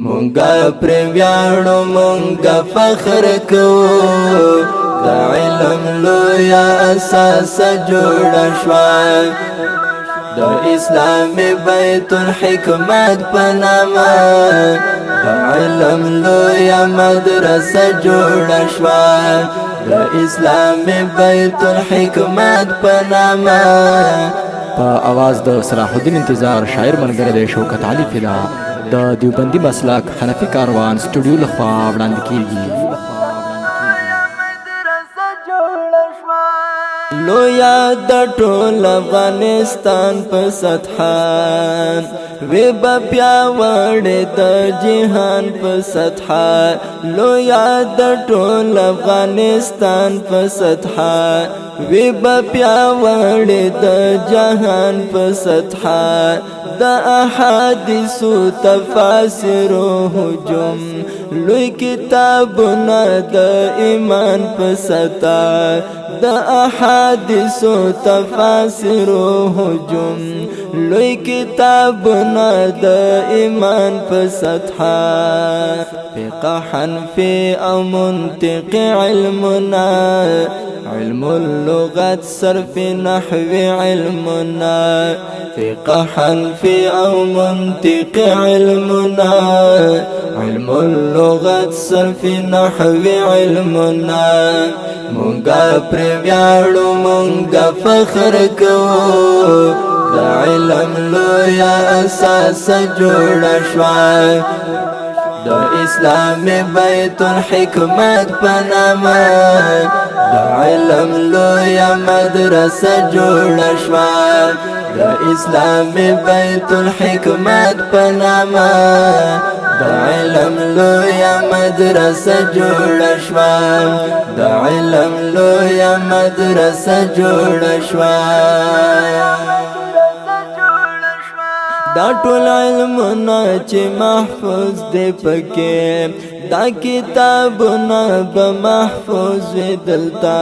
مونگا پر ویاړو مونگا فخر کوو د علم لویا اساس جوړ شوه د اسلامي بیت الحکمت په نامه د علم لویا مدرسه جوړ شوه د اسلامي بیت الحکمت په نامه په اواز د صلاح الدین انتظار شاعر ملګری دی شوکت علي فدا د دیوبندي مسلک حنفي کاروان سټوډیو لخوا وړاندې کیږي. لویا د ټول افغانستان په سطحه وی بیا وړې د جهان په سطحه لویا د ټول افغانستان په سطحه وی بیا وړې د جهان په سطحه د احادیثو تفاسیر هجوم لوی کتابونه د ایمان په سطحه د احادیثو تفاسیر هجوم لوی کتابونه د ایمان په سطحه فقه حنفي او منطق علمنا علم اللغت صرف نحو علمنا فقه حنفي او منطق علمنا علم اللغت صرف نحو علمنا مونگا پر ویاړو مونگا فخر کوو د علم لویا اساس جوړ شوه د اسلامي بیت الحکمت په نامه د علم لویا مدرسه جوړ شوه د اسلامي بیت الحکمت په نامه د علم لویا مدرسه جوړ شوه د علم لویا مدرسه جوړ شوه دا ټول علمونه چې محفوظ دی پکې دا کتابونه به محفوظ وي دلته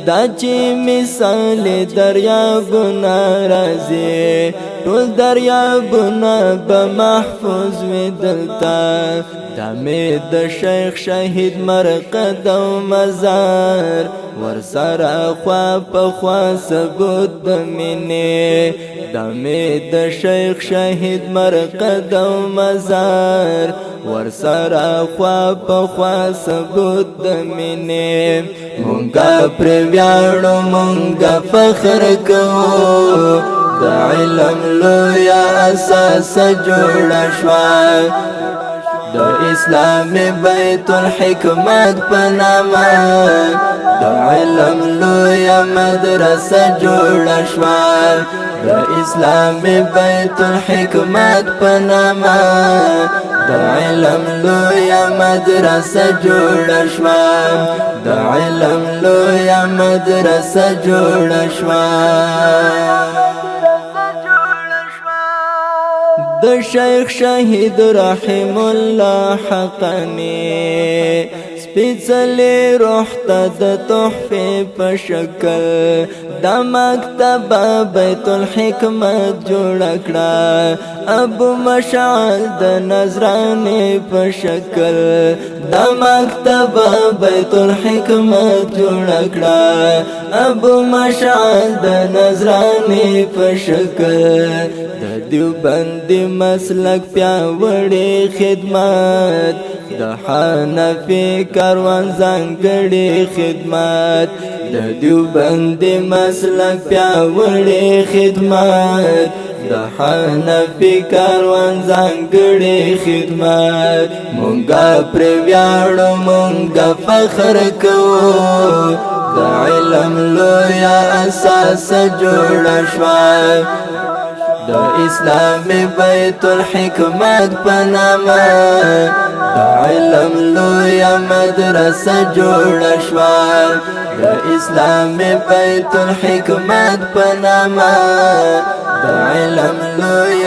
دا چې مثال دریابونه راځي ټول دریابونه به محفوظ وي دلته دا مې د شیخ شهید مرقد او مزار ورسره خوا په خوا ثبوت د مینې دا مې د شیخ شهید مرقد او مزار ورسره خوا په خوا ثبوت د مینې مونگا پر ویاړو مونگا فخر کوو د علم لویا اساس جوړ شوه د اسلامي بیت الحکمت په نامه د علم لویا مدرسه جوړ شوه د اسلامي بیت الحکمت په نامه د علم لویا مدرسه جوړ شوه د علم لویا مدرسه جوړ شوه د شیخ شهید رحم الله حقانی سپیڅلی روح ته د تحفې په شکل دا مکتب بیت الحکمت جوړ کړه ابو مشعل د نظرانې په شکل دا مکتب بیت الحکمت جوړ کړه ابو مشعل د نظرانې په شکل د دیوبندي مسلک پیاوړی خدمت د حنفي کاروان ځانګړی خدمت د دیوبندي مسلک پیاوړی خدمت د حنفي کاروان ځانګړی خدمت مونگا پر ویاړو مونگا فخر کوو د علم لویا اساس جوړ شوه د اسلامي بیت الحکمت په نامه د علم لویا مدرسه جوړ شوه د اسلامي بیت الحکمت په نامه د علم لویا